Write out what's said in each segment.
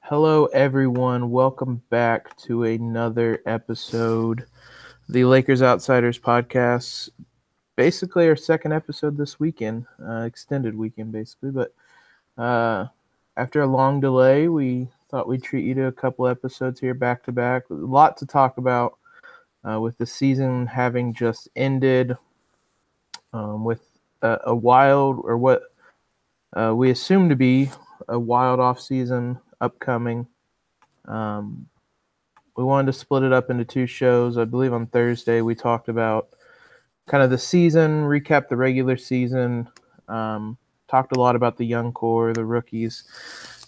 Hello, everyone. Welcome back to another episode of the Lakers Outsiders podcast. Basically, our second episode this weekend, extended weekend, basically. But after a long delay, we thought we'd treat you to a couple episodes here back to back. A lot to talk about with the season having just ended, with a wild, or what we assume to be a wild off season upcoming. We wanted to split it up into two shows. I believe on Thursday we talked about kind of the season, recap the regular season, talked a lot about the young core, the rookies.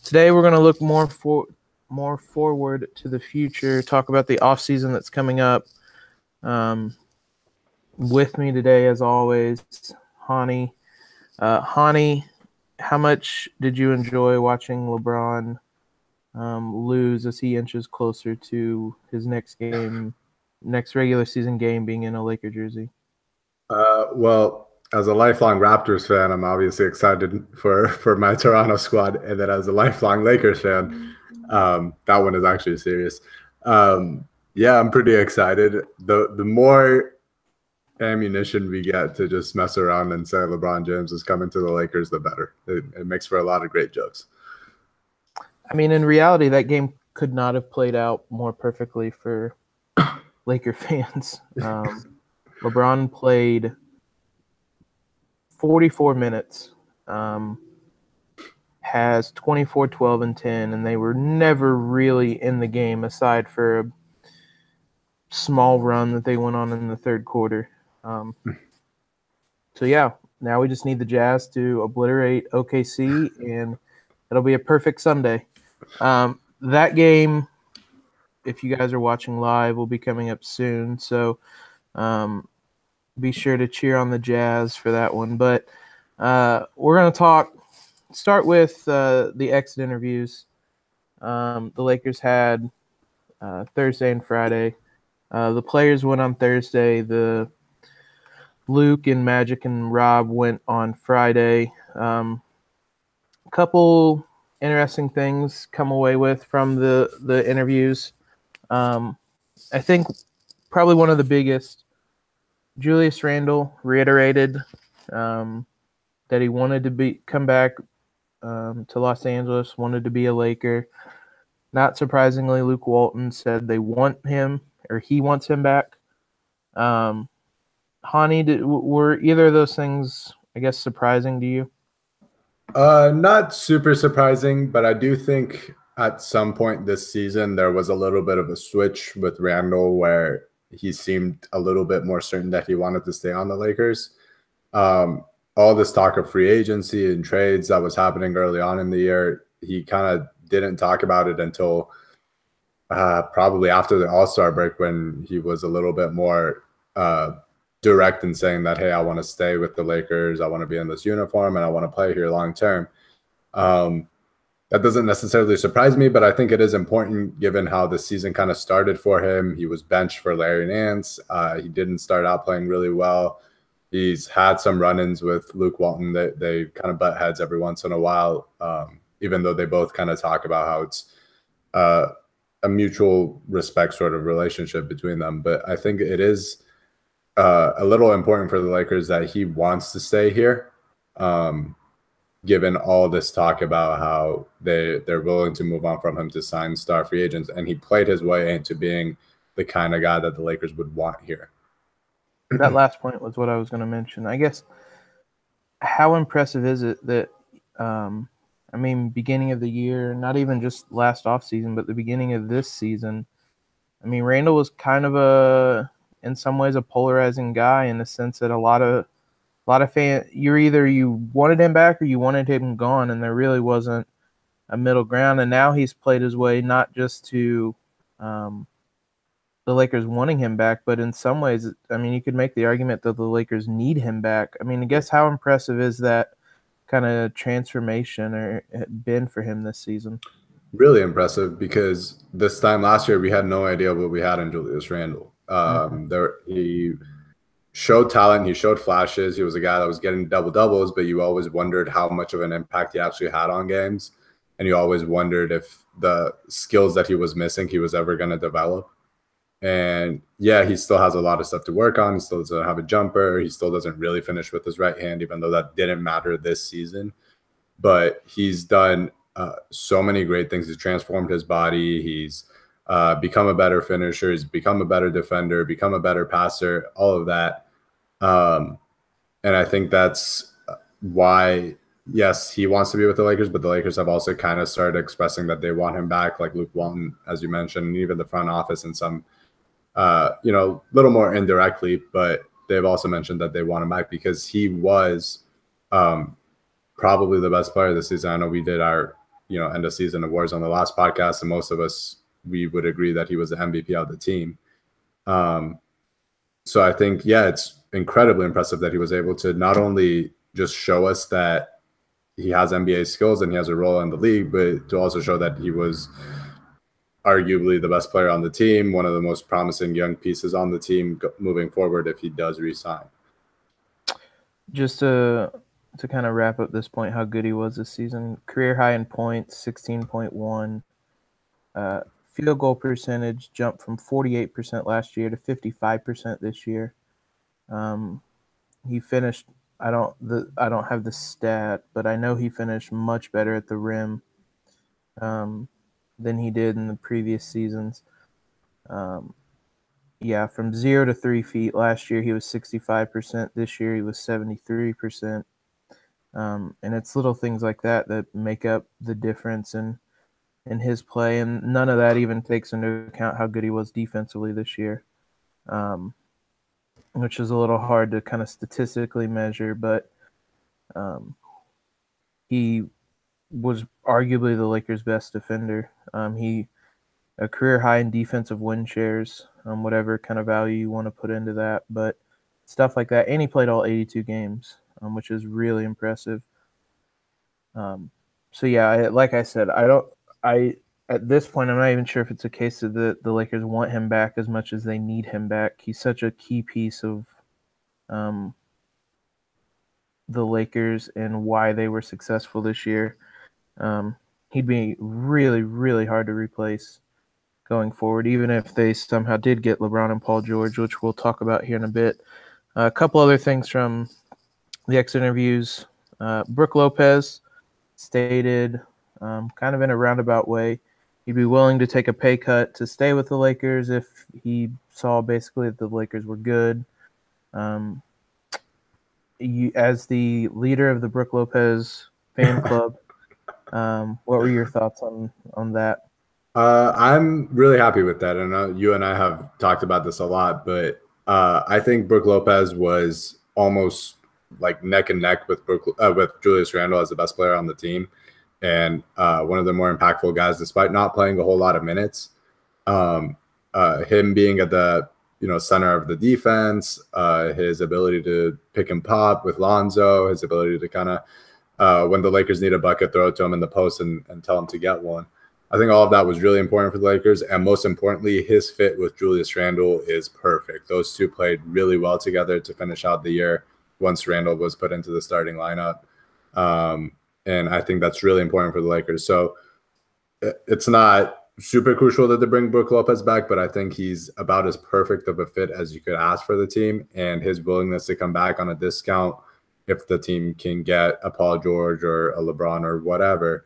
Today we're going to look more forward to the future, talk about the off season that's coming up. With me today, as always, Hani. Hani, how much did you enjoy watching LeBron lose as he inches closer to his next regular season game being in a Laker jersey? Well, as a lifelong Raptors fan, I'm obviously excited for my Toronto squad, and then as a lifelong Lakers fan, that one is actually serious. Yeah, I'm pretty excited. The more ammunition we get to just mess around and say LeBron James is coming to the Lakers, the better. It makes for a lot of great jokes. I mean, in reality, that game could not have played out more perfectly for Laker fans. LeBron played 44 minutes, has 24, 12, and 10, and they were never really in the game aside for a small run that they went on in the third quarter. So, yeah, now we just need the Jazz to obliterate OKC, and it'll be a perfect Sunday. That game, if you guys are watching live, will be coming up soon. So be sure to cheer on the Jazz for that one. But we're going to start with the exit interviews. The Lakers had Thursday and Friday. The players went on Thursday. The Luke and Magic and Rob went on Friday. A couple interesting things come away with from the interviews. I think probably one of the biggest, Julius Randle reiterated that he wanted to come back to Los Angeles, wanted to be a Laker. Not surprisingly, Luke Walton said they want him, or he wants him back. Hani, were either of those things, I guess, surprising to you? Not super surprising, but I do think at some point this season there was a little bit of a switch with Randall where he seemed a little bit more certain that he wanted to stay on the Lakers. All this talk of free agency and trades that was happening early on in the year, he kind of didn't talk about it until probably after the All-Star break, when he was a little bit more direct in saying that, hey, I want to stay with the Lakers, I want to be in this uniform, and I want to play here long term. That doesn't necessarily surprise me, but I think it is important given how the season kind of started for him. He was benched for Larry Nance. He didn't start out playing really well. He's had some run-ins with Luke Walton. They kind of butt heads every once in a while, even though they both kind of talk about how it's a mutual respect sort of relationship between them. But I think it is a little important for the Lakers that he wants to stay here, given all this talk about how they're willing to move on from him to sign star free agents. And he played his way into being the kind of guy that the Lakers would want here. That last point was what I was going to mention. I guess, how impressive is it that, beginning of the year, not even just last offseason, but the beginning of this season, Randall was kind of in some ways a polarizing guy, in the sense that a lot of fans, you wanted him back or you wanted him gone, and there really wasn't a middle ground. And now he's played his way not just to the Lakers wanting him back, but in some ways, you could make the argument that the Lakers need him back. I guess how impressive is that kind of transformation or been for him this season? Really impressive, because this time last year we had no idea what we had in Julius Randle. He showed talent, he showed flashes. He was a guy that was getting double-doubles, but you always wondered how much of an impact he actually had on games. and you always wondered if the skills that he was missing, he was ever going to develop. And yeah, he still has a lot of stuff to work on. He still doesn't have a jumper. He still doesn't really finish with his right hand, even though that didn't matter this season. But he's done so many great things. He's transformed his body. He's become a better finisher. He's become a better defender, become a better passer, all of that. And I think that's why, yes, he wants to be with the Lakers, but the Lakers have also kind of started expressing that they want him back, like Luke Walton, as you mentioned, and even the front office in some, little more indirectly, but they've also mentioned that they want him back because he was probably the best player this season. I know we did our, end of season awards on the last podcast, and most of us, we would agree that he was the MVP of the team. So I think, yeah, it's incredibly impressive that he was able to not only just show us that he has NBA skills and he has a role in the league, but to also show that he was arguably the best player on the team, one of the most promising young pieces on the team moving forward if he does resign. Just to kind of wrap up this point, how good he was this season. Career high in points, 16.1. Field goal percentage jumped from 48% last year to 55% this year. He finished, I don't have the stat, but I know he finished much better at the rim than he did in the previous seasons. From 0 to 3 feet last year, he was 65%. This year, he was 73%. And it's little things like that that make up the difference in his play. And none of that even takes into account how good he was defensively this year, which is a little hard to kind of statistically measure. But he was arguably the Lakers' best defender. He a career high in defensive win shares, whatever kind of value you want to put into that, but stuff like that. And he played all 82 games, which is really impressive. Like I said, at this point, I'm not even sure if it's a case that the Lakers want him back as much as they need him back. He's such a key piece of the Lakers and why they were successful this year. He'd be really, really hard to replace going forward, even if they somehow did get LeBron and Paul George, which we'll talk about here in a bit. A couple other things from the exit interviews. Brook Lopez stated, kind of in a roundabout way, he'd be willing to take a pay cut to stay with the Lakers if he saw basically that the Lakers were good. As the leader of the Brook Lopez fan club, what were your thoughts on that? I'm really happy with that. And you and I have talked about this a lot, but I think Brook Lopez was almost like neck and neck with Julius Randle as the best player on the team, and one of the more impactful guys, despite not playing a whole lot of minutes. Him being at the center of the defense, his ability to pick and pop with Lonzo, his ability to kind of when the Lakers need a bucket, throw it to him in the post and tell him to get one. I think all of that was really important for the Lakers, and most importantly, his fit with Julius Randle is perfect. Those two played really well together to finish out the year once Randle was put into the starting lineup, and I think that's really important for the Lakers. So it's not super crucial that they bring Brook Lopez back, but I think he's about as perfect of a fit as you could ask for the team, and his willingness to come back on a discount if the team can get a Paul George or a LeBron or whatever.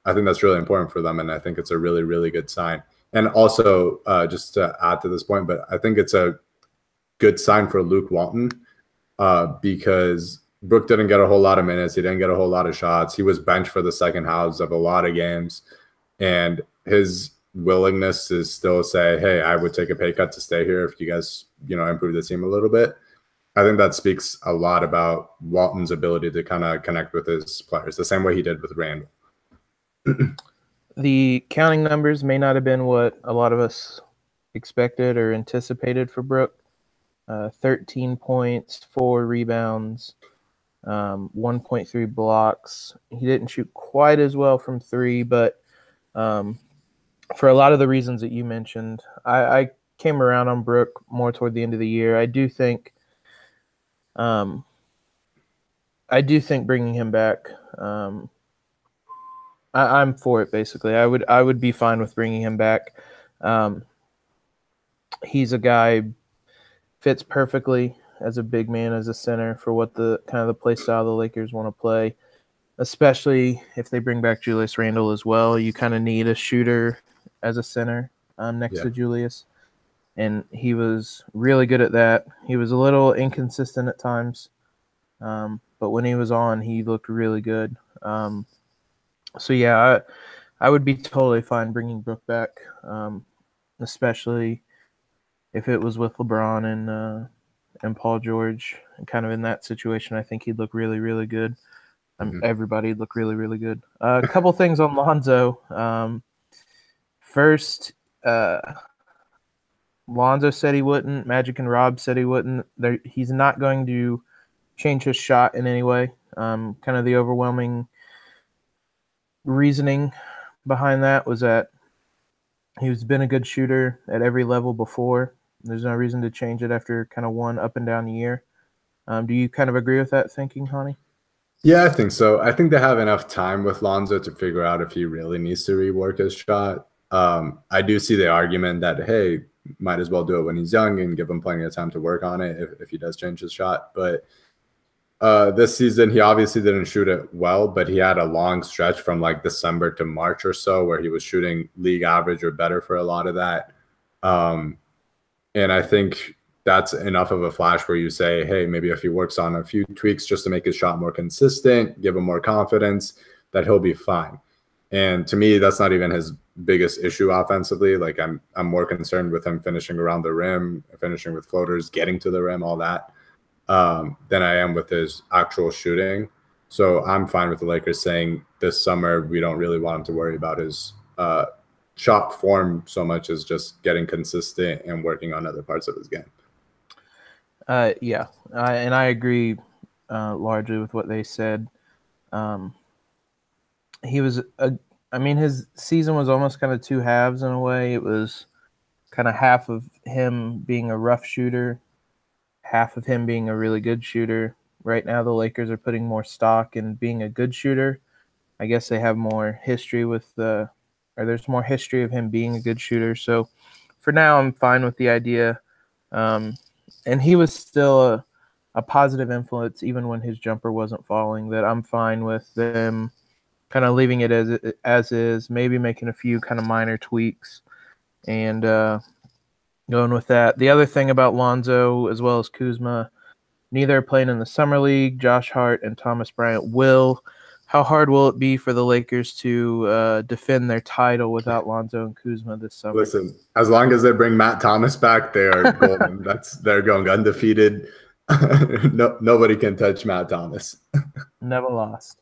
I think that's really important for them, and I think it's a really, really good sign. And also, just to add to this point, but I think it's a good sign for Luke Walton because Brook didn't get a whole lot of minutes. He didn't get a whole lot of shots. He was benched for the second halves of a lot of games, and his willingness to still say, hey, I would take a pay cut to stay here if you guys, improve the team a little bit. I think that speaks a lot about Walton's ability to kind of connect with his players the same way he did with Randle. The counting numbers may not have been what a lot of us expected or anticipated for Brook. 13 points, 4 rebounds, 1.3 blocks. He didn't shoot quite as well from 3, but for a lot of the reasons that you mentioned, I came around on Brook more toward the end of the year. I do think bringing him back I'm for it. Basically, I would be fine with bringing him back. He's a guy fits perfectly as a big man, as a center for what the kind of the play style the Lakers want to play. Especially if they bring back Julius Randle as well, you kind of need a shooter as a center next to Julius, and he was really good at that. He was a little inconsistent at times, but when he was on, he looked really good. So yeah, I would be totally fine bringing Brook back, especially if it was with LeBron and Paul George, and kind of in that situation. I think he'd look really, really good. Everybody looked really, really good. A couple things on Lonzo. First, Lonzo said he wouldn't. Magic and Rob said he wouldn't. He's not going to change his shot in any way. Kind of the overwhelming reasoning behind that was that he's been a good shooter at every level before. There's no reason to change it after kind of one up and down year. Do you kind of agree with that thinking, Honey? Yeah, I think so. I think they have enough time with Lonzo to figure out if he really needs to rework his shot. I do see the argument that, hey, might as well do it when he's young and give him plenty of time to work on it if he does change his shot. But this season, he obviously didn't shoot it well, but he had a long stretch from like December to March or so where he was shooting league average or better for a lot of that. And I think that's enough of a flash where you say, hey, maybe if he works on a few tweaks just to make his shot more consistent, give him more confidence, that he'll be fine. And to me, that's not even his biggest issue offensively. Like I'm more concerned with him finishing around the rim, finishing with floaters, getting to the rim, all that, than I am with his actual shooting. So I'm fine with the Lakers saying this summer we don't really want him to worry about his shot form so much as just getting consistent and working on other parts of his game. Yeah, and I agree largely with what they said. He was his season was almost kind of two halves in a way. It was kind of half of him being a rough shooter, half of him being a really good shooter. Right now, the Lakers are putting more stock in being a good shooter. I guess they have more history there's more history of him being a good shooter. So for now, I'm fine with the idea. And he was still a positive influence even when his jumper wasn't falling, that I'm fine with them kind of leaving it as is, maybe making a few kind of minor tweaks and going with that. The other thing about Lonzo as well as Kuzma, neither are playing in the Summer League. Josh Hart and Thomas Bryant will. How hard will it be for the Lakers to defend their title without Lonzo and Kuzma this summer? Listen, as long as they bring Matt Thomas back, they are golden. They're going undefeated. Nobody can touch Matt Thomas. Never lost.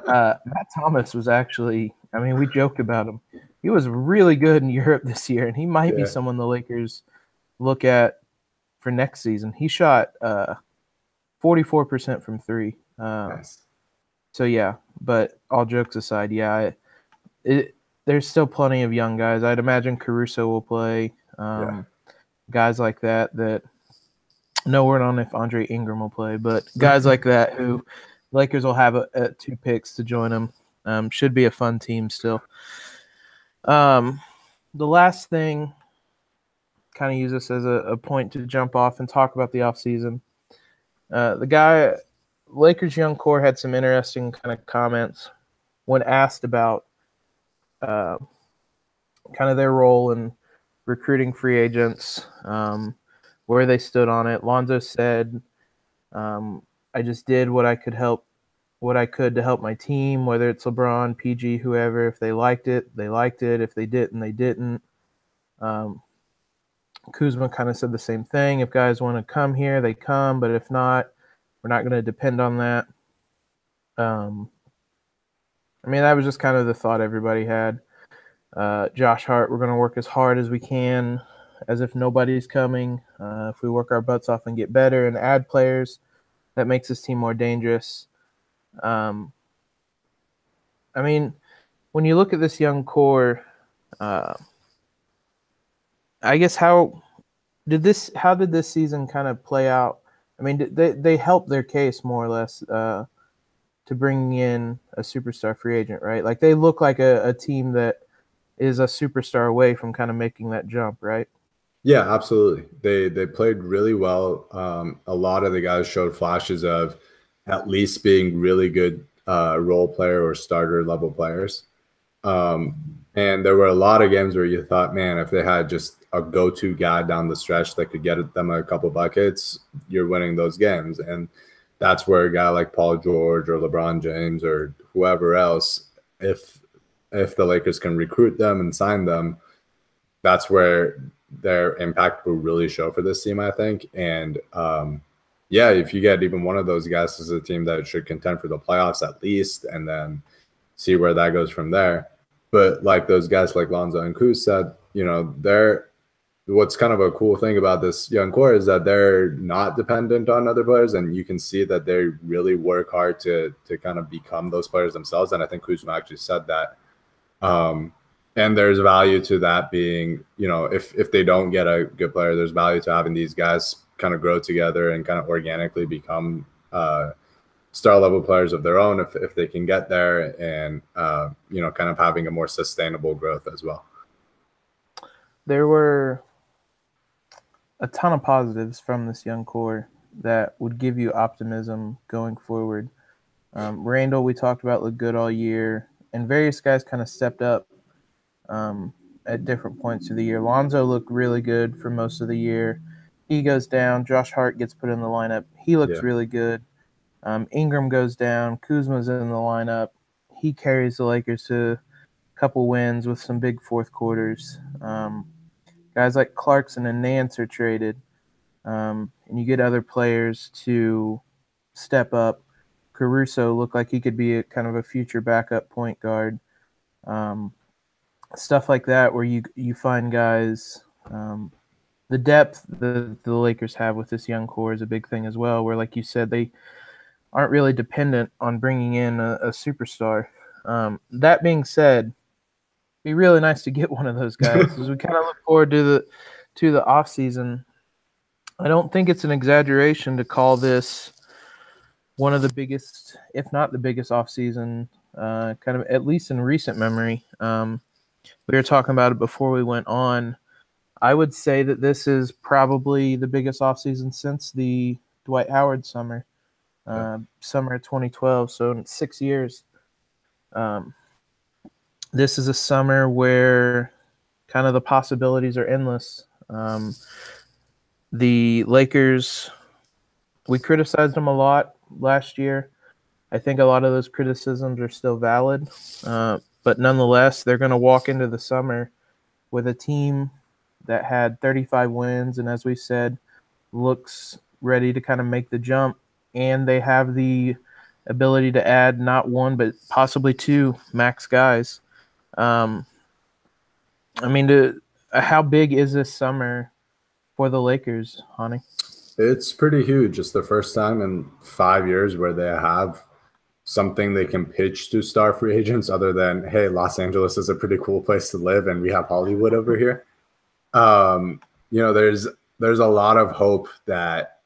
Matt Thomas was actually, we joked about him. He was really good in Europe this year, and he might be someone the Lakers look at for next season. He shot 44% from three. Nice. So, yeah, but all jokes aside, there's still plenty of young guys. I'd imagine Caruso will play. Guys like that no word on if Andre Ingram will play, but guys like that who Lakers will have two picks to join them. Should be a fun team still. The last thing, kind of use this as a point to jump off and talk about the offseason. Lakers young core had some interesting kind of comments when asked about kind of their role in recruiting free agents, where they stood on it. Lonzo said, I just did what I could to help my team, whether it's LeBron, PG, whoever. If they liked it, they liked it. If they didn't, they didn't. Kuzma kind of said the same thing. If guys want to come here, they come. But if not, we're not going to depend on that. That was just kind of the thought everybody had. Josh Hart, we're going to work as hard as we can, as if nobody's coming. If we work our butts off and get better and add players, that makes this team more dangerous. When you look at this young core, I guess how did this season kind of play out? They helped their case more or less to bringing in a superstar free agent, right? Like they look like a team that is a superstar away from kind of making that jump, right? Yeah, absolutely. They played really well. A lot of the guys showed flashes of at least being really good role player or starter level players. And there were a lot of games where you thought, man, if they had just a go-to guy down the stretch that could get them a couple buckets, you're winning those games. And that's where a guy like Paul George or LeBron James or whoever else, if the Lakers can recruit them and sign them, that's where their impact will really show for this team, I think. And yeah, if you get even one of those guys, as a team that should contend for the playoffs at least, and then see where that goes from there. But like those guys like Lonzo and Kuz said, they're what's kind of a cool thing about this young core is that they're not dependent on other players, and you can see that they really work hard to kind of become those players themselves. And I think Kuzma actually said that. And there's value to that being, if they don't get a good player, there's value to having these guys kind of grow together and kind of organically become star level players of their own if they can get there, and kind of having a more sustainable growth as well. There were a ton of positives from this young core that would give you optimism going forward. Randall, we talked about, looked good all year, and various guys kind of stepped up at different points of the year. Lonzo looked really good for most of the year. He goes down. Josh Hart gets put in the lineup. He looks really good. Ingram goes down. Kuzma's in the lineup. He carries the Lakers to a couple wins with some big fourth quarters. Guys like Clarkson and Nance are traded. And you get other players to step up. Caruso looked like he could be a kind of a future backup point guard. Stuff like that where you find guys. The depth the Lakers have with this young core is a big thing as well, where, like you said, they aren't really dependent on bringing in a superstar. That being said, it'd be really nice to get one of those guys as we kind of look forward to the offseason. I don't think it's an exaggeration to call this one of the biggest, if not the biggest offseason, kind of at least in recent memory. We were talking about it before we went on. I would say that this is probably the biggest offseason since the Dwight Howard summer. Summer of 2012, so in 6 years. This is a summer where kind of the possibilities are endless. The Lakers, we criticized them a lot last year. I think a lot of those criticisms are still valid, but nonetheless, they're going to walk into the summer with a team that had 35 wins and, as we said, looks ready to kind of make the jump. And they have the ability to add not one, but possibly two max guys. How big is this summer for the Lakers, Hani? It's pretty huge. It's the first time in 5 years where they have something they can pitch to star free agents other than, hey, Los Angeles is a pretty cool place to live and we have Hollywood over here. There's a lot of hope that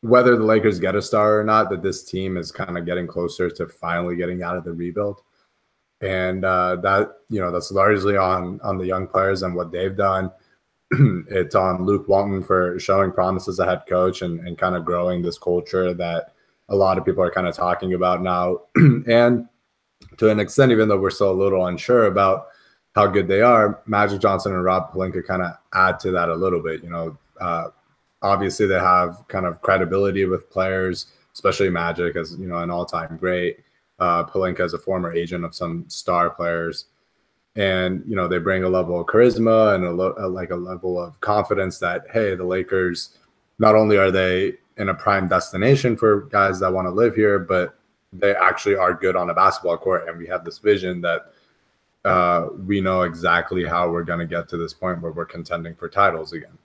whether the Lakers get a star or not, that this team is kind of getting closer to finally getting out of the rebuild. And that's largely on the young players and what they've done. It's on Luke Walton for showing promise as a head coach and kind of growing this culture that a lot of people are kind of talking about now. And to an extent, even though we're still a little unsure about how good they are, Magic Johnson and Rob Pelinka kind of add to that a little bit. Obviously, they have kind of credibility with players, especially Magic as, an all-time great. Pelinka is a former agent of some star players. And, they bring a level of charisma and a level of confidence that, hey, the Lakers, not only are they in a prime destination for guys that want to live here, but they actually are good on a basketball court. And we have this vision that we know exactly how we're going to get to this point where we're contending for titles again.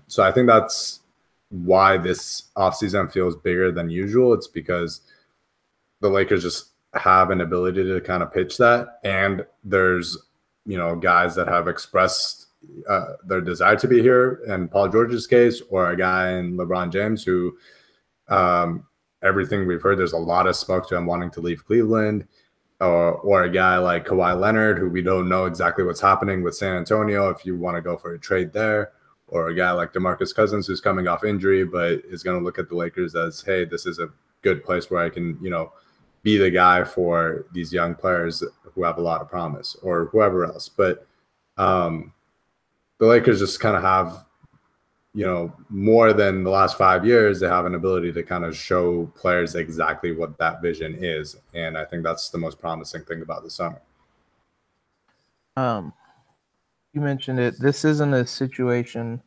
So I think that's why this offseason feels bigger than usual. It's because the Lakers just have an ability to kind of pitch that. And there's, guys that have expressed their desire to be here in Paul George's case, or a guy in LeBron James who everything we've heard, there's a lot of smoke to him wanting to leave Cleveland, or a guy like Kawhi Leonard, who we don't know exactly what's happening with San Antonio, if you want to go for a trade there, or a guy like DeMarcus Cousins, who's coming off injury, but is going to look at the Lakers as, hey, this is a good place where I can, be the guy for these young players who have a lot of promise, or whoever else. But the Lakers just kind of have, more than the last 5 years, they have an ability to kind of show players exactly what that vision is. And I think that's the most promising thing about the summer. You mentioned it. This isn't a situation.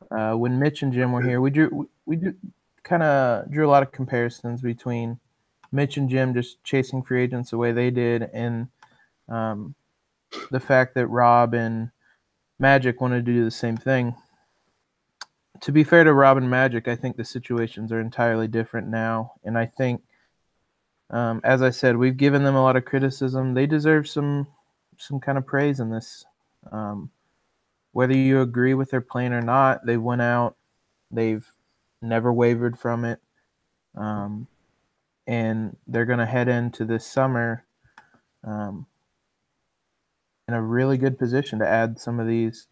When Mitch and Jim were here, we kind of drew a lot of comparisons between Mitch and Jim just chasing free agents the way they did, and the fact that Rob and Magic wanted to do the same thing. To be fair to Rob and Magic, I think the situations are entirely different now, and I think, as I said, we've given them a lot of criticism. They deserve some kind of praise in this. Whether you agree with their plan or not, they went out. They've never wavered from it. And they're going to head into this summer in a really good position to add some of these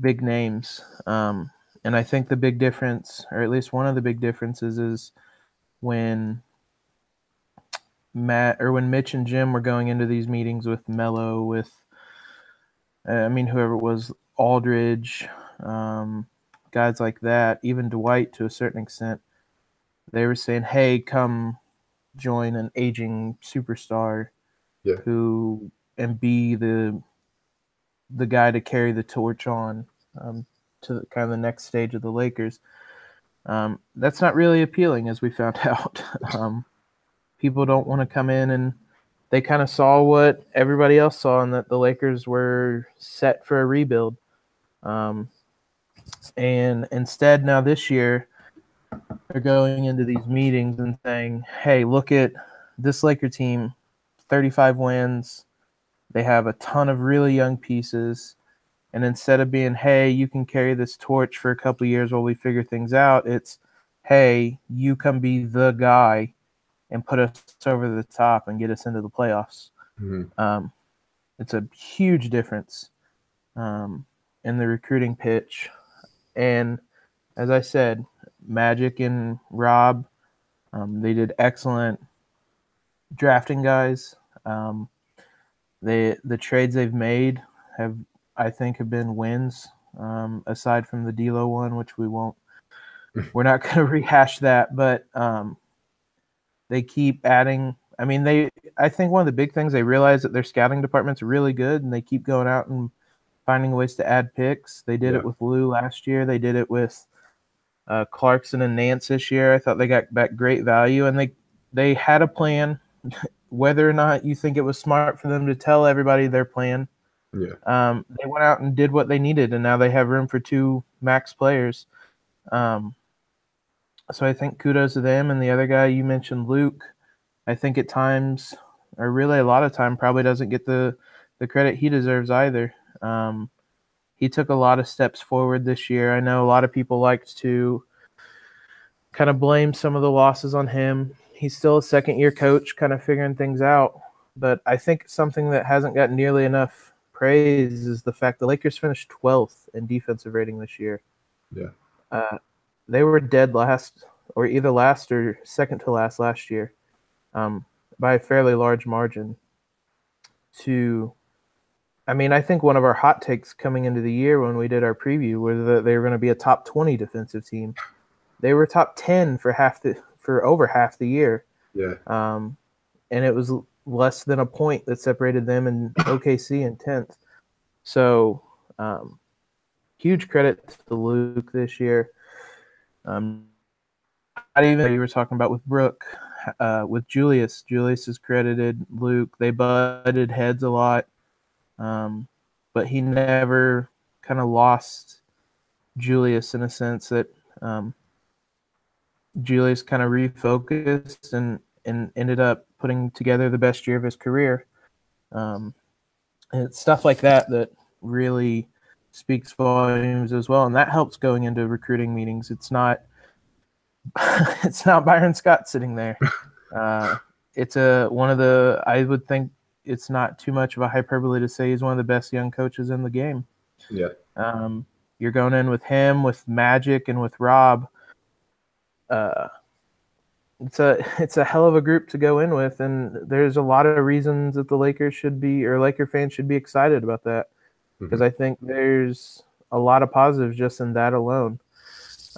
big names. And I think the big difference, or at least one of the big differences, is when Mitch and Jim were going into these meetings with Melo, with whoever it was, Aldridge, guys like that, even Dwight to a certain extent, they were saying, hey, come join an aging superstar and be the guy to carry the torch on to kind of the next stage of the Lakers. That's not really appealing, as we found out. People don't want to come in, and they kind of saw what everybody else saw, and that the Lakers were set for a rebuild. And instead, now this year, they're going into these meetings and saying, hey, look at this Laker team, 35 wins. They have a ton of really young pieces. And instead of being, hey, you can carry this torch for a couple of years while we figure things out, it's, hey, you come be the guy and put us over the top and get us into the playoffs. Mm-hmm. It's a huge difference in the recruiting pitch. And as I said, Magic and Rob, they did excellent drafting guys. The trades they've made have been wins, aside from the D'Lo one, which we're not going to rehash that, but they keep adding. I think one of the big things, they realize that their scouting department's really good, and they keep going out and finding ways to add picks. They did it with Lou last year. They did it with Clarkson and Nance this year. I thought they got back great value, and they had a plan. Whether or not you think it was smart for them to tell everybody their plan, they went out and did what they needed, and now they have room for 2 max players. So I think kudos to them. And the other guy you mentioned, Luke, I think at times, or really a lot of time, probably doesn't get the credit he deserves either. He took a lot of steps forward this year. I know a lot of people liked to kind of blame some of the losses on him. He's still a second-year coach, kind of figuring things out. But I think something that hasn't gotten nearly enough praise is the fact the Lakers finished 12th in defensive rating this year. Yeah. They were dead last, or either last or second to last year, by a fairly large margin. I think one of our hot takes coming into the year when we did our preview was that they were going to be a top 20 defensive team. They were top 10 for over half the year. Yeah. And it was less than a point that separated them and OKC in 10th. So huge credit to Luke this year. Not even you were talking about with Brooke, with Julius. Julius has credited Luke. They butted heads a lot, but he never kind of lost Julius, in a sense that Julius kind of refocused and ended up putting together the best year of his career. And it's stuff like that really speaks volumes as well, and that helps going into recruiting meetings. It's not It's not Byron Scott sitting there. It's one of the, I would think it's not too much of a hyperbole to say he's one of the best young coaches in the game. Yeah. You're going in with him, with Magic, and with Rob. It's a hell of a group to go in with, and there's a lot of reasons that the Lakers should be, or Laker fans should be excited about that, because I think there's a lot of positives just in that alone.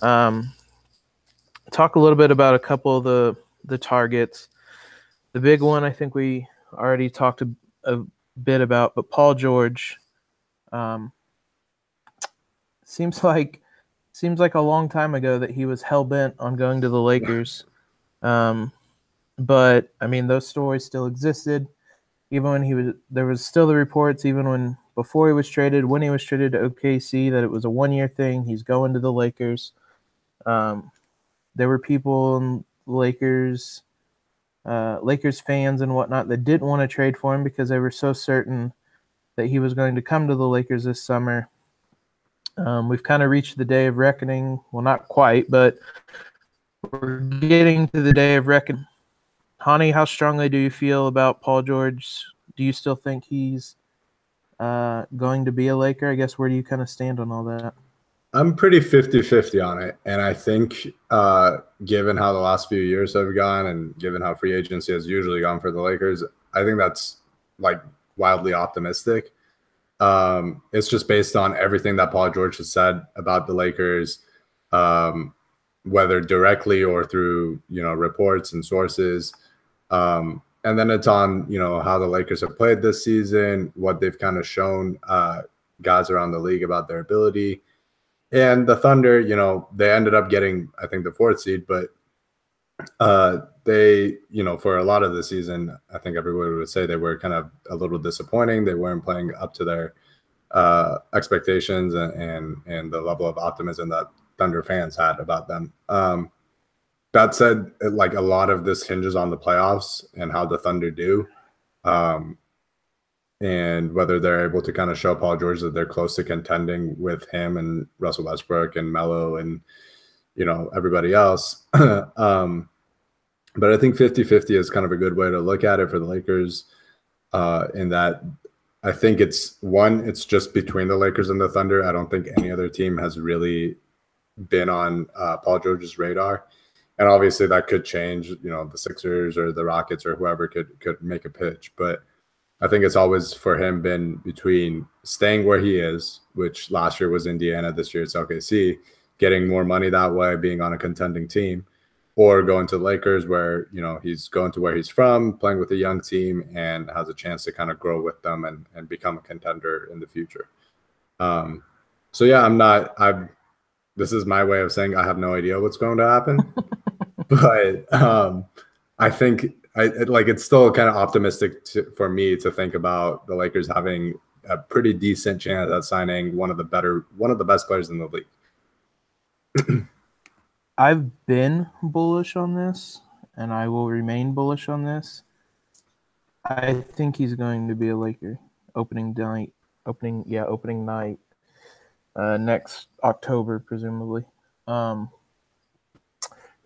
Talk a little bit about a couple of the targets. The big one I think we already talked a bit about, but Paul George seems like a long time ago that he was hell bent on going to the Lakers. But I mean, those stories still existed. Even when there was still the reports, even before he was traded, when he was traded to OKC, that it was a 1-year thing. He's going to the Lakers. There were people in Lakers fans and whatnot that didn't want to trade for him because they were so certain that he was going to come to the Lakers this summer. We've kind of reached the day of reckoning. Well, not quite, but we're getting to the day of reckoning. Hani, how strongly do you feel about Paul George? Do you still think he's going to be a Laker? I guess where do you kind of stand on all that? I'm pretty 50-50 on it. And I think given how the last few years have gone and given how free agency has usually gone for the Lakers, I think that's like wildly optimistic. It's just based on everything that Paul George has said about the Lakers, whether directly or through, reports and sources. And then it's on, how the Lakers have played this season, what they've kind of shown guys around the league about their ability. And the Thunder, they ended up getting, I think, the 4th seed, but they, for a lot of the season, I think everybody would say they were kind of a little disappointing. They weren't playing up to their expectations and the level of optimism that Thunder fans had about them. That said, like a lot of this hinges on the playoffs and how the Thunder do. And whether they're able to kind of show Paul George that they're close to contending with him and Russell Westbrook and Melo and, everybody else. But I think 50-50 is kind of a good way to look at it for the Lakers in that I think it's just between the Lakers and the Thunder. I don't think any other team has really been on Paul George's radar. And obviously that could change, the Sixers or the Rockets or whoever could make a pitch. But I think it's always for him been between staying where he is, which last year was Indiana, this year it's OKC, getting more money that way, being on a contending team, or going to the Lakers where, he's going to where he's from, playing with a young team and has a chance to kind of grow with them and become a contender in the future. So yeah, this is my way of saying I have no idea what's going to happen. But I think it's still kind of optimistic for me to think about the Lakers having a pretty decent chance at signing one of the best players in the league. I've been bullish on this, and I will remain bullish on this. I think he's going to be a Laker opening night, next October, presumably.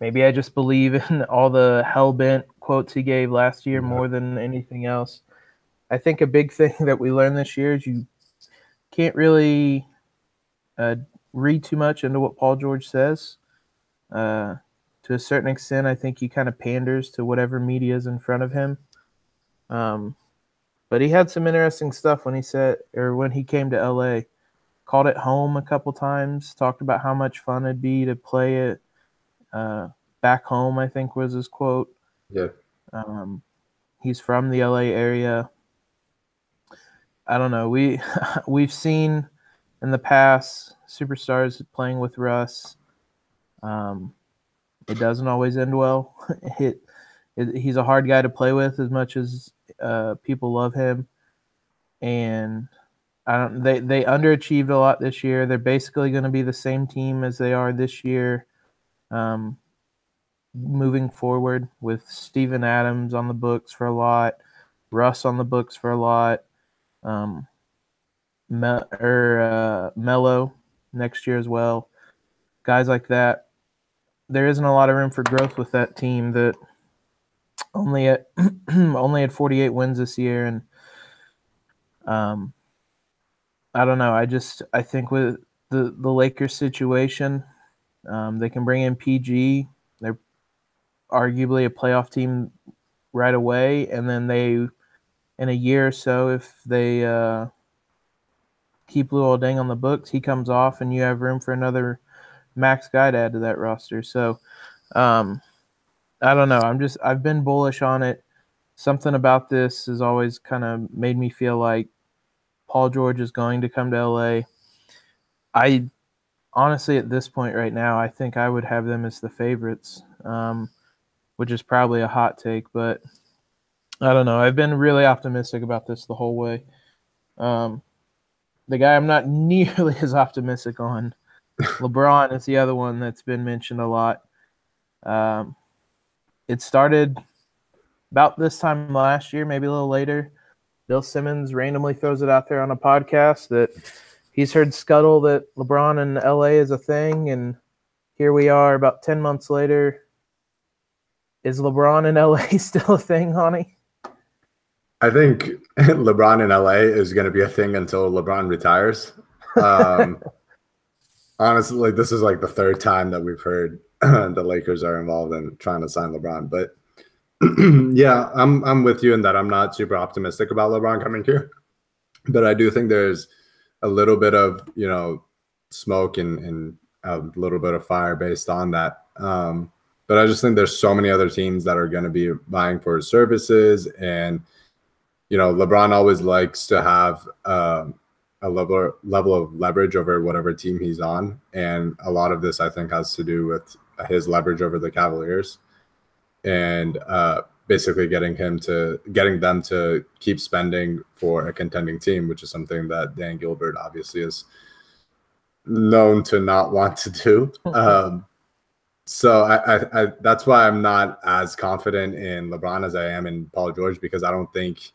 Maybe I just believe in all the hell-bent quotes he gave last year more than anything else. I think a big thing that we learned this year is you can't really read too much into what Paul George says. To a certain extent, I think he kind of panders to whatever media is in front of him. But he had some interesting stuff when he came to LA. Called it home a couple times, talked about how much fun it'd be to play it back home, I think was his quote. Yeah. He's from the LA area. I don't know. We've seen in the past superstars playing with Russ. It doesn't always end well. He's a hard guy to play with as much as people love him. And they underachieved a lot this year. They're basically going to be the same team as they are this year. Moving forward with Steven Adams on the books for a lot, Russ on the books for a lot, Melo next year as well. Guys like that. there isn't a lot of room for growth with that team that only had 48 wins this year, and I don't know. I think with the Lakers situation, they can bring in PG. They're arguably a playoff team right away, and then in a year or so, if they keep Luol Deng on the books, he comes off, and you have room for another max guy to add to that roster. So, I don't know. I've been bullish on it. Something about this has always kind of made me feel like Paul George is going to come to LA. I honestly, at this point right now, I think I would have them as the favorites, which is probably a hot take, but I don't know. I've been really optimistic about this the whole way. The guy I'm not nearly as optimistic on, LeBron, is the other one that's been mentioned a lot. It started about this time last year, maybe a little later. Bill Simmons randomly throws it out there on a podcast that he's heard scuttle that LeBron in LA is a thing, and here we are about 10 months later. Is LeBron in LA still a thing, honey? I think LeBron in LA is going to be a thing until LeBron retires. Honestly, this is like the third time that we've heard the Lakers are involved in trying to sign LeBron. But yeah, I'm with you in that I'm not super optimistic about LeBron coming here. But I do think there's a little bit of, smoke and a little bit of fire based on that. But I just think there's so many other teams that are going to be vying for his services. And, LeBron always likes to have a level of leverage over whatever team he's on. And a lot of this, I think, has to do with his leverage over the Cavaliers and basically getting them to keep spending for a contending team, which is something that Dan Gilbert obviously is known to not want to do. So I that's why I'm not as confident in LeBron as I am in Paul George, because I don't think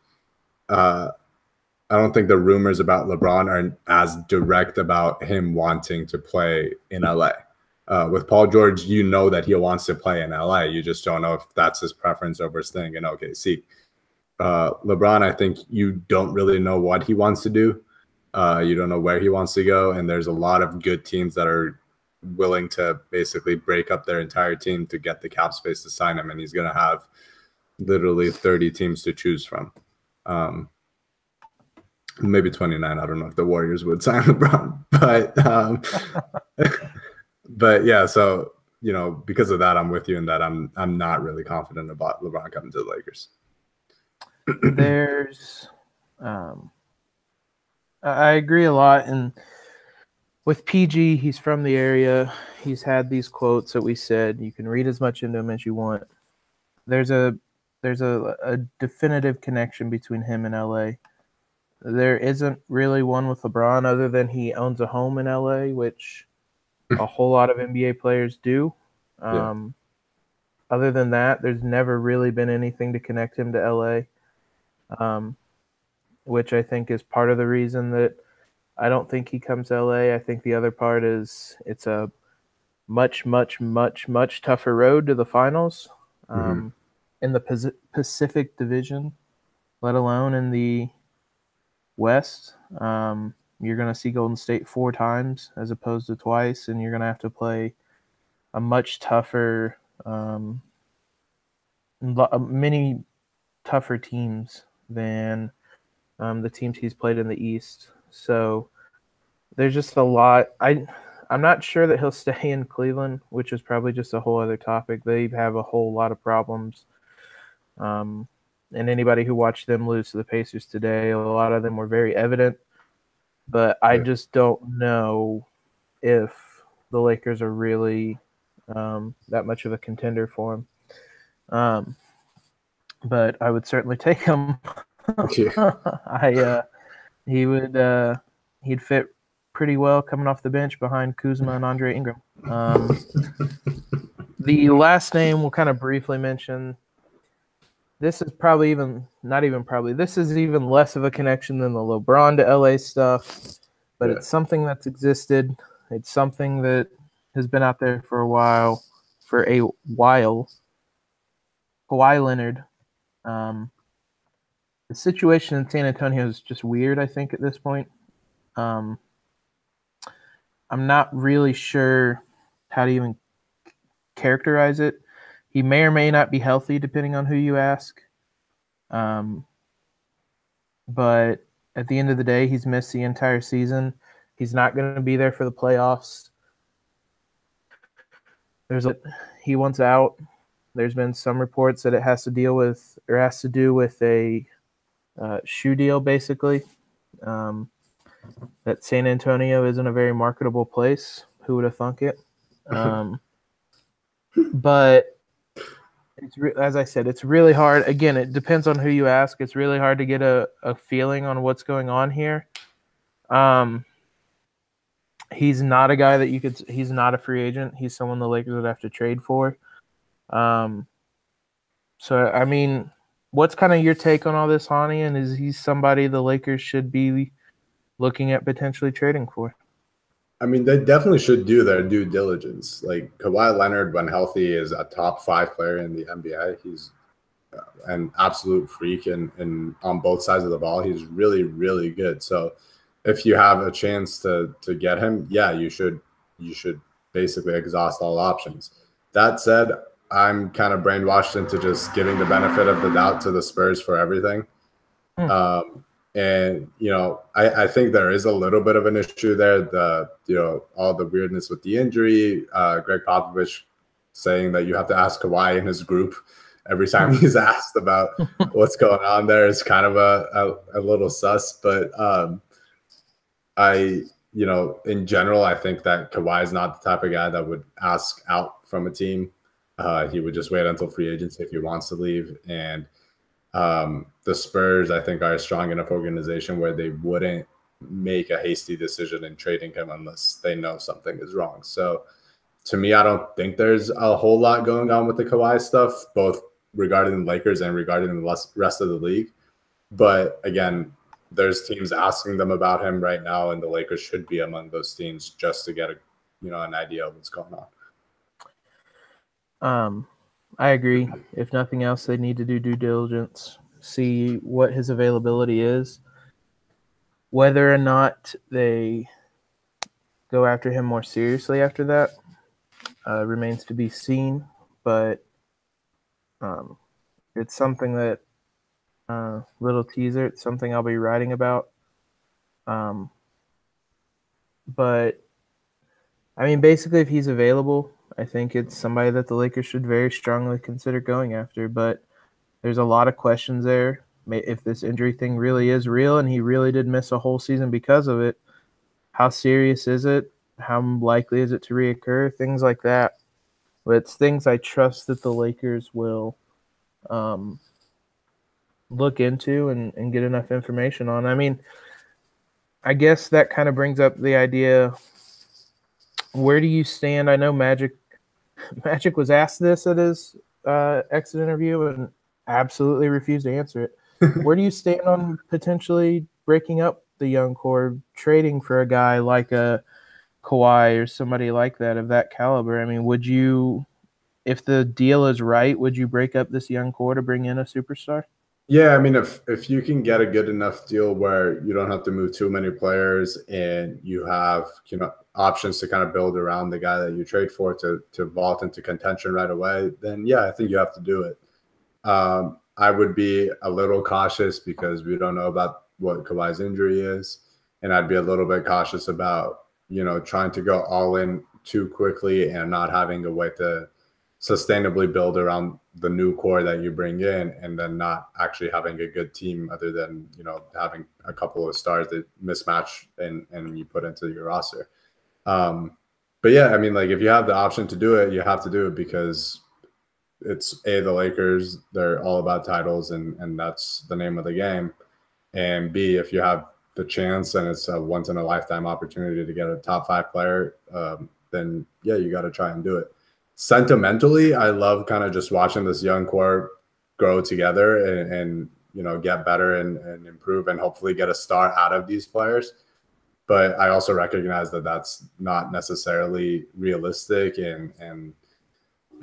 the rumors about LeBron are as direct about him wanting to play in LA. With Paul George, that he wants to play in LA. You just don't know if that's his preference over staying in OKC. LeBron, I think you don't really know what he wants to do. You don't know where he wants to go. And there's a lot of good teams that are willing to basically break up their entire team to get the cap space to sign him. And he's going to have literally 30 teams to choose from. Maybe 29. I don't know if the Warriors would sign LeBron, but yeah, so because of that, I'm with you in that I'm not really confident about LeBron coming to the Lakers. There's, I agree a lot, and with PG, he's from the area. He's had these quotes that we said. You can read as much into him as you want. There's a definitive connection between him and LA. There isn't really one with LeBron other than he owns a home in LA, which a whole lot of NBA players do. Other than that, there's never really been anything to connect him to LA, which I think is part of the reason that I don't think he comes to LA. I think the other part is it's a much, much, much, much tougher road to the finals in the Pacific Division, let alone in the West. You're going to see Golden State 4 times as opposed to twice, and you're going to have to play a much tougher, many tougher teams than the teams he's played in the East. So there's just a lot. I'm not sure that he'll stay in Cleveland, which is probably just a whole other topic. They have a whole lot of problems. And anybody who watched them lose to the Pacers today, a lot of them were very evident. But I just don't know if the Lakers are really that much of a contender for him. But I would certainly take him. He'd fit pretty well coming off the bench behind Kuzma and Andre Ingram. The last name we'll kind of briefly mention. This is probably this is even less of a connection than the LeBron to LA stuff, but it's something that's existed. It's something that has been out there for a while. for a while. Kawhi Leonard. The situation in San Antonio is just weird, I think, at this point. I'm not really sure how to even characterize it. He may or may not be healthy, depending on who you ask. But at the end of the day, he's missed the entire season. He's not going to be there for the playoffs. He wants out. There's been some reports that it has to do with a shoe deal, basically. That San Antonio isn't a very marketable place. Who would have thunk it? But as I said, it's really hard. Again, it depends on who you ask. It's really hard to get a feeling on what's going on here. He's not a guy that he's not a free agent. He's someone the Lakers would have to trade for. So, I mean, what's kind of your take on all this, Hani? And is he somebody the Lakers should be looking at potentially trading for? I mean, they definitely should do their due diligence. Like Kawhi Leonard, when healthy, is a top 5 player in the NBA. He's an absolute freak, and on both sides of the ball, he's really, really good. So if you have a chance to get him, yeah, you should basically exhaust all options. That said, I'm kind of brainwashed into just giving the benefit of the doubt to the Spurs for everything. And, I think there is a little bit of an issue there. All the weirdness with the injury, Greg Popovich saying that you have to ask Kawhi in his group every time he's asked about what's going on there is kind of a little sus. But in general, I think that Kawhi is not the type of guy that would ask out from a team. He would just wait until free agency if he wants to leave. And the Spurs, I think, are a strong enough organization where they wouldn't make a hasty decision in trading him unless they know something is wrong. So to me, I don't think there's a whole lot going on with the Kawhi stuff, both regarding the Lakers and regarding the rest of the league. But again, there's teams asking them about him right now, and the Lakers should be among those teams just to get an idea of what's going on. I agree. If nothing else, they need to do due diligence, see what his availability is. Whether or not they go after him more seriously after that remains to be seen. But it's something that, little teaser, it's something I'll be writing about. But, I mean, basically, if he's available, I think it's somebody that the Lakers should very strongly consider going after. But there's a lot of questions there. If this injury thing really is real and he really did miss a whole season because of it, how serious is it? How likely is it to reoccur? Things like that. But it's things I trust that the Lakers will look into and get enough information on. I mean, I guess that kind of brings up the idea, where do you stand? I know Magic was asked this at his exit interview and absolutely refused to answer it. Where do you stand on potentially breaking up the young core, trading for a guy like a Kawhi or somebody like that of that caliber? I mean, would you, if the deal is right, would you break up this young core to bring in a superstar? Yeah, I mean, if you can get a good enough deal where you don't have to move too many players and you have options to kind of build around the guy that you trade for to vault into contention right away, then yeah, I think you have to do it. I would be a little cautious because we don't know about what Kawhi's injury is, and I'd be a little bit cautious about trying to go all in too quickly and not having a way to sustainably build around the new core that you bring in, and then not actually having a good team other than having a couple of stars that mismatch and you put into your roster. But yeah, I mean, like, if you have the option to do it, you have to do it because it's the Lakers. They're all about titles, and that's the name of the game. And B, if you have the chance and it's a once in a lifetime opportunity to get a top 5 player, then yeah, you got to try and do it. Sentimentally, I love kind of just watching this young core grow together and get better and improve and hopefully get a star out of these players. But I also recognize that that's not necessarily realistic, and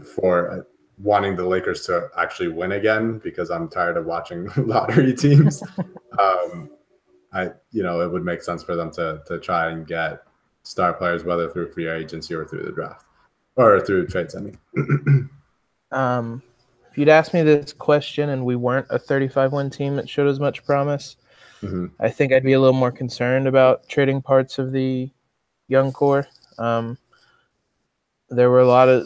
for wanting the Lakers to actually win again, because I'm tired of watching lottery teams. It would make sense for them to try and get star players, whether through free agency or through the draft or through trades. I mean, if you'd asked me this question and we weren't a 35-win team that showed as much promise, I think I'd be a little more concerned about trading parts of the young core. There were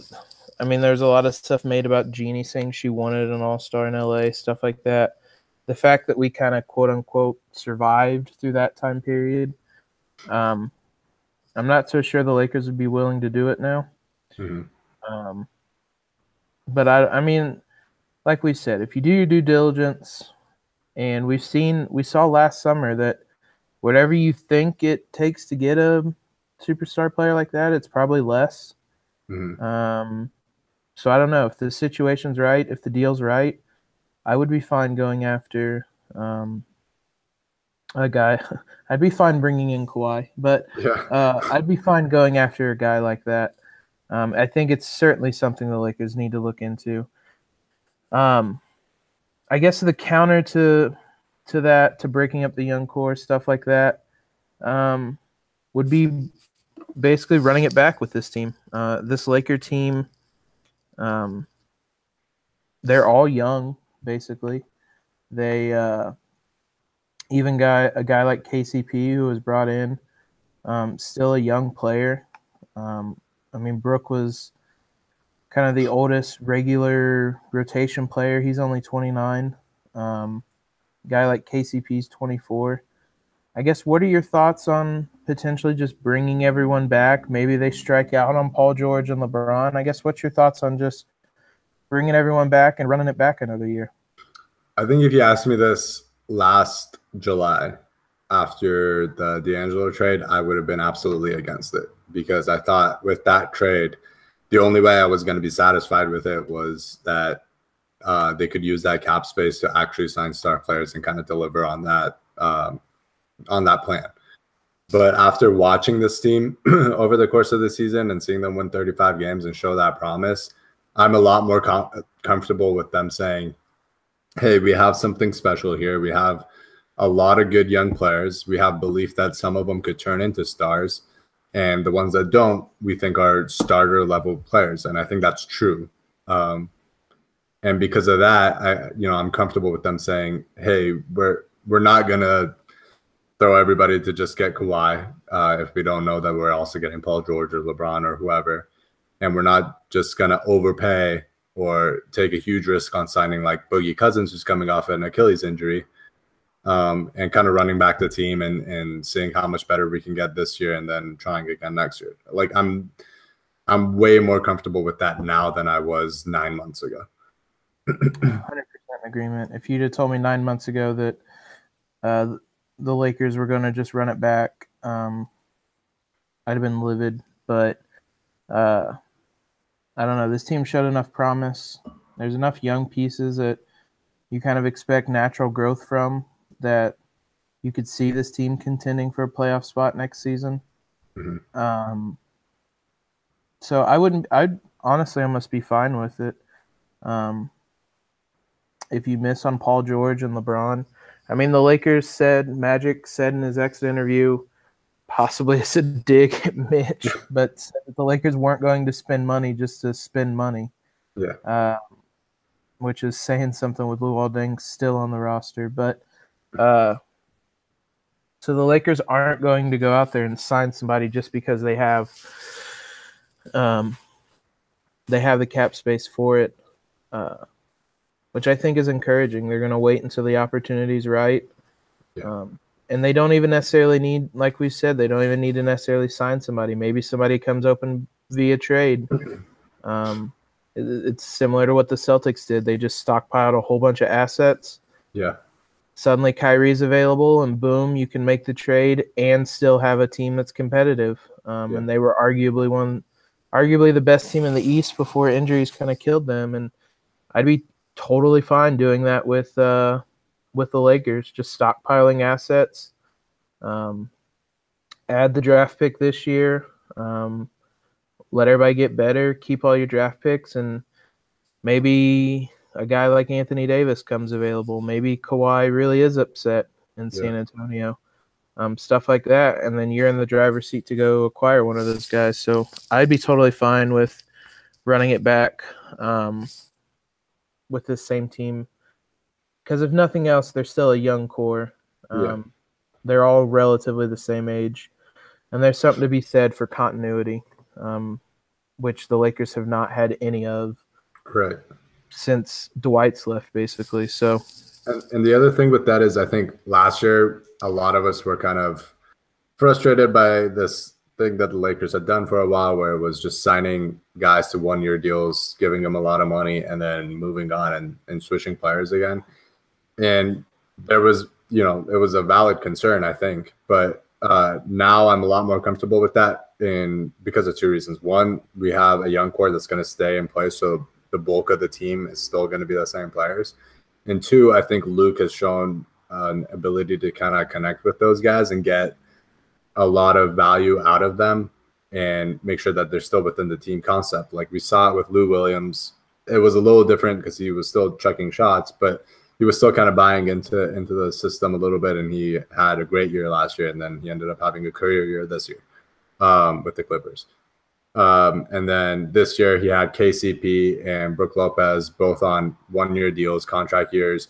there's a lot of stuff made about Jeannie saying she wanted an all-star in LA, stuff like that. The fact that we kind of quote-unquote survived through that time period, I'm not so sure the Lakers would be willing to do it now. But I mean, like we said, if you do your due diligence, and we saw last summer that whatever you think it takes to get a superstar player like that, it's probably less. So I don't know if the situation's right, if the deal's right, I would be fine going after a guy. I'd be fine bringing in Kawhi, but I'd be fine going after a guy like that. I think it's certainly something the Lakers need to look into. I guess the counter to that, to breaking up the young core, stuff like that, would be basically running it back with this team. This Laker team, they're all young, basically. They even a guy like KCP, who was brought in, still a young player. Brooke was kind of the oldest regular rotation player. He's only 29. Guy like KCP's 24. I guess, what are your thoughts on potentially just bringing everyone back? Maybe they strike out on Paul George and LeBron. I guess, what's your thoughts on just bringing everyone back and running it back another year? I think if you asked me this last July after the D'Angelo trade, I would have been absolutely against it, because I thought with that trade, the only way I was going to be satisfied with it was that they could use that cap space to actually sign star players and kind of deliver on that plan. But after watching this team over the course of the season and seeing them win 35 games and show that promise, I'm a lot more comfortable with them saying, hey, we have something special here. We have a lot of good young players. We have belief that some of them could turn into stars. And the ones that don't, we think are starter level players. And I think that's true. And because of that, I'm comfortable with them saying, hey, we're not going to throw everybody to just get Kawhi if we don't know that we're also getting Paul George or LeBron or whoever. And we're not just going to overpay or take a huge risk on signing like Boogie Cousins, who's coming off an Achilles injury, and kind of running back the team and seeing how much better we can get this year and then trying again next year. Like, I'm way more comfortable with that now than I was 9 months ago. 100% agreement. If you'd have told me 9 months ago that the Lakers were going to just run it back, I'd have been livid. But I don't know. This team showed enough promise. There's enough young pieces that you kind of expect natural growth from, that you could see this team contending for a playoff spot next season. So I'd honestly almost be fine with it. If you miss on Paul George and LeBron, the Lakers Magic said in his exit interview, possibly it's a dig at Mitch, but said that the Lakers weren't going to spend money just to spend money. Yeah. Which is saying something with Luol Deng still on the roster. But so the Lakers aren't going to go out there and sign somebody just because they have the cap space for it, which I think is encouraging. They're going to wait until the opportunity's right. And they don't even necessarily need, like we said, they don't even need to necessarily sign somebody. Maybe somebody comes open via trade. It's similar to what the Celtics did. They just stockpiled a whole bunch of assets. Yeah. Suddenly Kyrie's available, and boom, you can make the trade and still have a team that's competitive. And they were arguably the best team in the East before injuries kind of killed them. And I'd be totally fine doing that with the Lakers, just stockpiling assets. Add the draft pick this year. let everybody get better, keep all your draft picks, and maybe a guy like Anthony Davis comes available. Maybe Kawhi really is upset in San Antonio. Stuff like that, and then you're in the driver's seat to go acquire one of those guys. So I'd be totally fine with running it back with this same team because if nothing else, they're still a young core. They're all relatively the same age, and there's something to be said for continuity, which the Lakers have not had any of since Dwight's left, basically. So, and the other thing with that is I think last year a lot of us were kind of frustrated by this thing that the Lakers had done for a while where it was just signing guys to 1-year deals, giving them a lot of money, and then moving on and switching players again. And there was, it was a valid concern, I think. But now I'm a lot more comfortable with that because of two reasons. One, we have a young core that's going to stay in place, so the bulk of the team is still going to be the same players. And two, I think Luke has shown an ability to kind of connect with those guys and get a lot of value out of them and make sure that they're still within the team concept. Like we saw it with Lou Williams. It was a little different because he was still chucking shots, but he was still kind of buying into the system a little bit, and he had a great year last year, and then he ended up having a career year this year with the Clippers. And then this year he had KCP and Brook Lopez both on 1-year deals, contract years,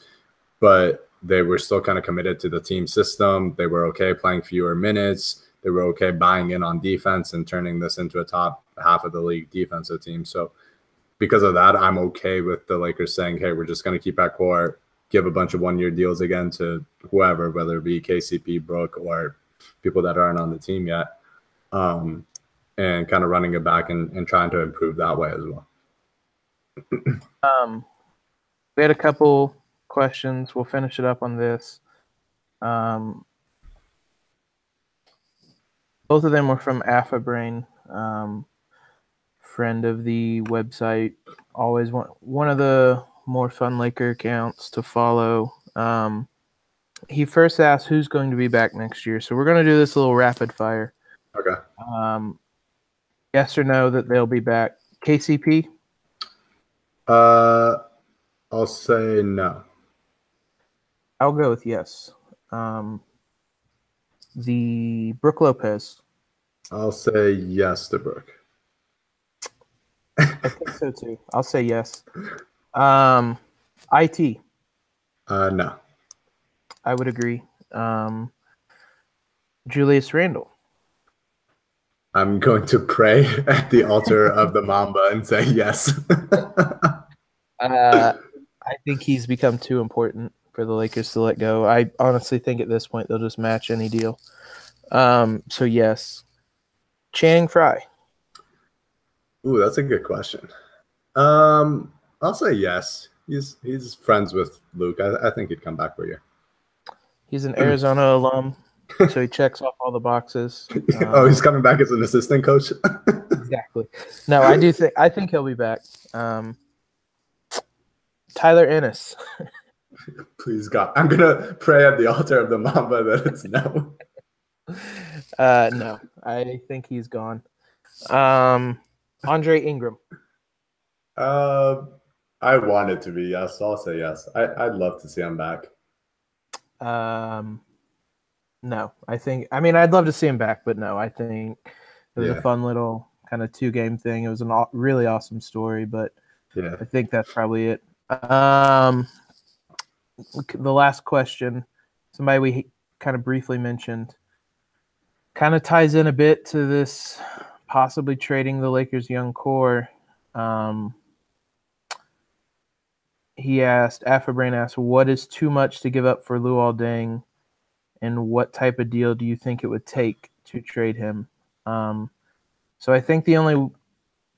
but they were still kind of committed to the team system. They were okay playing fewer minutes. They were okay buying in on defense and turning this into a top half of the league defensive team. So because of that, I'm okay with the Lakers saying, hey, we're just going to keep our core, give a bunch of 1-year deals again to whoever, whether it be KCP, Brook, or people that aren't on the team yet, and kind of running it back and trying to improve that way as well. We had a couple questions. We'll finish it up on this. Both of them were from Affabrain, friend of the website. Always one of the more fun Laker accounts to follow. He first asked who's going to be back next year. So we're going to do this a little rapid fire. Okay. Yes or no that they'll be back. KCP? I'll say no. I'll go with yes. The Brook Lopez. I'll say yes to Brook. I think so too. I'll say yes. IT. No. I would agree. Julius Randle. I'm going to pray at the altar of the Mamba and say yes. I think he's become too important for the Lakers to let go. I honestly think at this point they'll just match any deal. So yes. Channing Frye. Ooh, that's a good question. I'll say yes. He's friends with Luke. I think he'd come back for you. He's an Arizona alum, so he checks off all the boxes. He's coming back as an assistant coach. Exactly. No, I think he'll be back. Tyler Ennis. Please God, I'm gonna pray at the altar of the Mamba that it's no. No, I think he's gone. Andre Ingram. I want it to be yes. So I'll say yes. I'd love to see him back. No, I'd love to see him back, but no, I think it was a fun little kind of 2-game thing. It was a really awesome story, but I think that's probably it. The last question, somebody we kind of briefly mentioned, kind of ties in a bit to this possibly trading the Lakers' young core. Affabrain asked, what is too much to give up for Luol Deng, and what type of deal do you think it would take to trade him? So I think the only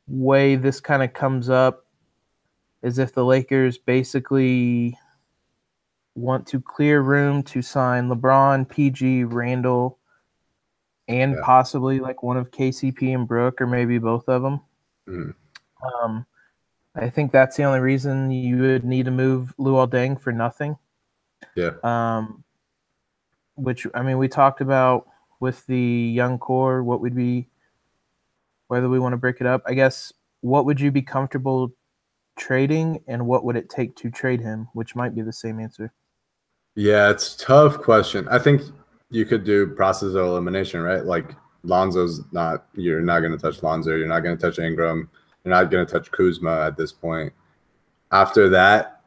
way this kind of comes up is if the Lakers basically want to clear room to sign LeBron, PG, Randall, and possibly like one of KCP and Brook, or maybe both of them. Mm-hmm. I think that's the only reason you would need to move Luol Deng for nothing. Yeah. Which, we talked about with the young core, what whether we want to break it up. I guess, what would you be comfortable trading, and what would it take to trade him, which might be the same answer. Yeah, it's a tough question. I think you could do process of elimination, right? Like you're not going to touch Lonzo. You're not going to touch Ingram. You're not going to touch Kuzma at this point. After that,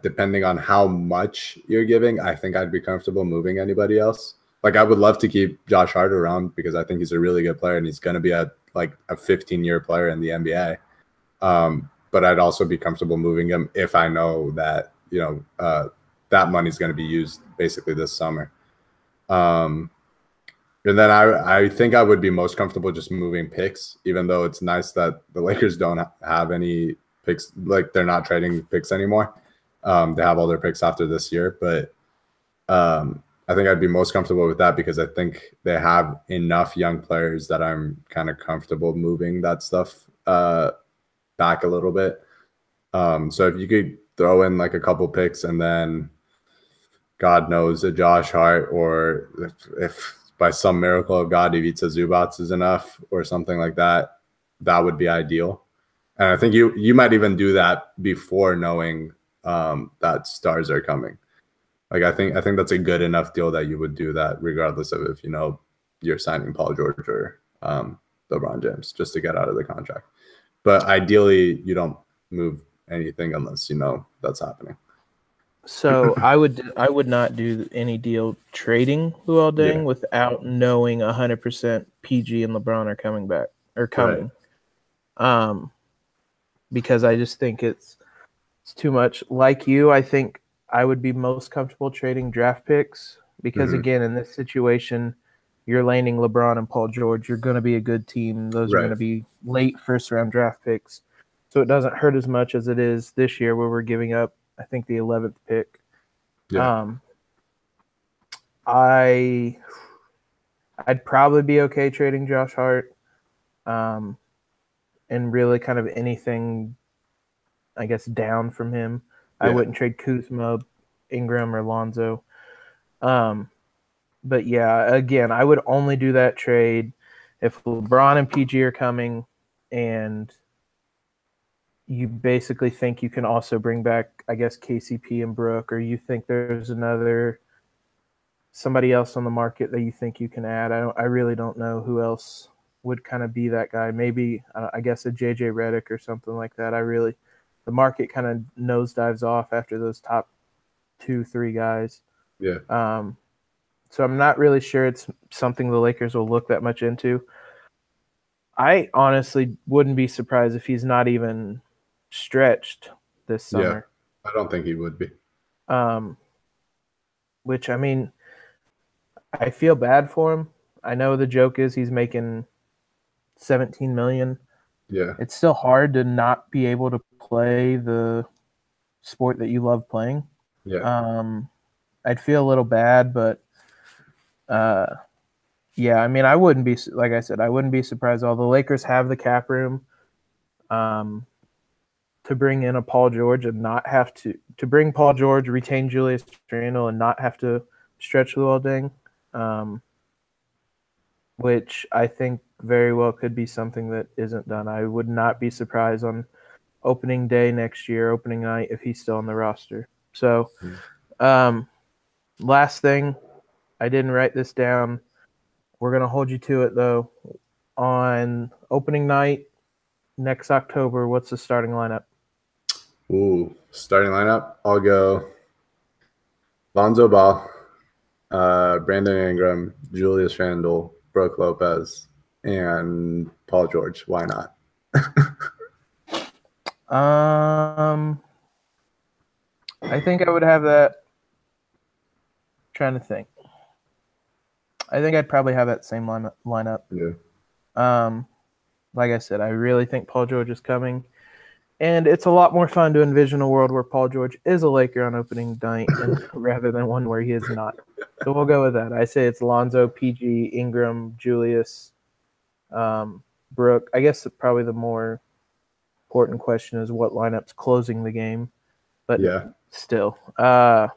depending on how much you're giving, I think I'd be comfortable moving anybody else. Like, I would love to keep Josh Hart around because I think he's a really good player and he's going to be a 15-year player in the NBA. But I'd also be comfortable moving him if I know that, that money's going to be used basically this summer. And then I think I would be most comfortable just moving picks, even though it's nice that the Lakers don't have any picks. Like, they're not trading picks anymore. They have all their picks after this year. But I think I'd be most comfortable with that because I think they have enough young players that I'm kind of comfortable moving that stuff back a little bit. So if you could throw in like a couple picks and then God knows a Josh Hart, or if by some miracle of God Ivica Zubac is enough or something like that, that would be ideal. And I think you might even do that before knowing that stars are coming. Like, I think that's a good enough deal that you would do that regardless of if you're signing Paul George or LeBron James just to get out of the contract. But ideally, you don't move anything unless you know that's happening. So I would not do any deal trading Luol Deng without knowing 100% PG and LeBron are coming back or coming. Right. Because I just think it's too much. Like you, I think I would be most comfortable trading draft picks because, again, in this situation, you're landing LeBron and Paul George. You're going to be a good team. Those are going to be late first-round draft picks. So it doesn't hurt as much as it is this year where we're giving up, I think, the 11th pick. Yeah. I'd probably be okay trading Josh Hart and really kind of anything, I guess, down from him. Yeah. I wouldn't trade Kuzma, Ingram, or Lonzo. But, yeah, again, I would only do that trade if LeBron and PG are coming and you basically think you can also bring back, I guess, KCP and Brook, or you think there's somebody else on the market that you think you can add. I really don't know who else would kind of be that guy. Maybe, I guess, a JJ Redick or something like that. The market kind of nosedives off after those top 2-3 guys. Yeah. So I'm not really sure it's something the Lakers will look that much into. I honestly wouldn't be surprised if he's not even stretched this summer. Yeah, I don't think he would be. Which, I mean, I feel bad for him. I know the joke is he's making $17 million. Yeah. It's still hard to not be able to play the sport that you love playing. Yeah. I'd feel a little bad, but yeah, I mean, I wouldn't be, like I said, I wouldn't be surprised. All the Lakers have the cap room to bring in a Paul George and not have to bring Paul George, retain Julius Randle, and not have to stretch Luol Deng, which I think very well could be something that isn't done. I would not be surprised on opening day next year, opening night, if he's still on the roster. So, last thing, I didn't write this down. We're going to hold you to it, though. On opening night next October, what's the starting lineup? Ooh, starting lineup. I'll go Lonzo Ball, Brandon Ingram, Julius Randle, Brook Lopez, and Paul George. Why not? I think I would have that. Trying to think. I think I'd probably have that same lineup. Yeah. Like I said, I really think Paul George is coming. And it's a lot more fun to envision a world where Paul George is a Laker on opening night rather than one where he is not. So we'll go with that. I say it's Lonzo, PG, Ingram, Julius, Brook. I guess probably the more important question is what lineup's closing the game. But still, I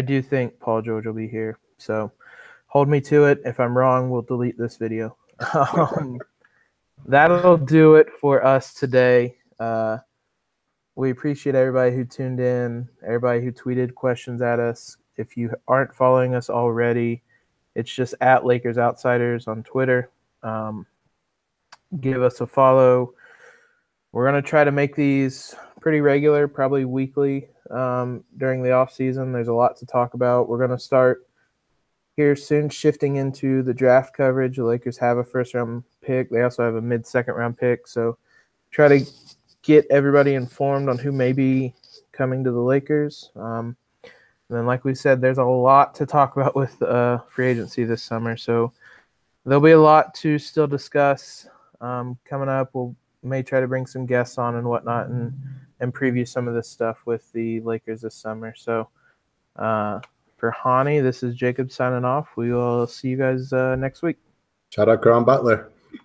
do think Paul George will be here. So hold me to it. If I'm wrong, we'll delete this video. that'll do it for us today. We appreciate everybody who tuned in, everybody who tweeted questions at us. If you aren't following us already, it's just at Lakers Outsiders on Twitter. Give us a follow. We're going to try to make these pretty regular, probably weekly during the off season. There's a lot to talk about. We're going to start here soon, shifting into the draft coverage. The Lakers have a first-round pick. They also have a mid-second-round pick. So try to get everybody informed on who may be coming to the Lakers. And then, like we said, there's a lot to talk about with free agency this summer. So there'll be a lot to still discuss coming up. We may try to bring some guests on and whatnot and preview some of this stuff with the Lakers this summer. So for Hani, this is Jacob signing off. We will see you guys next week. Shout out Caron Butler.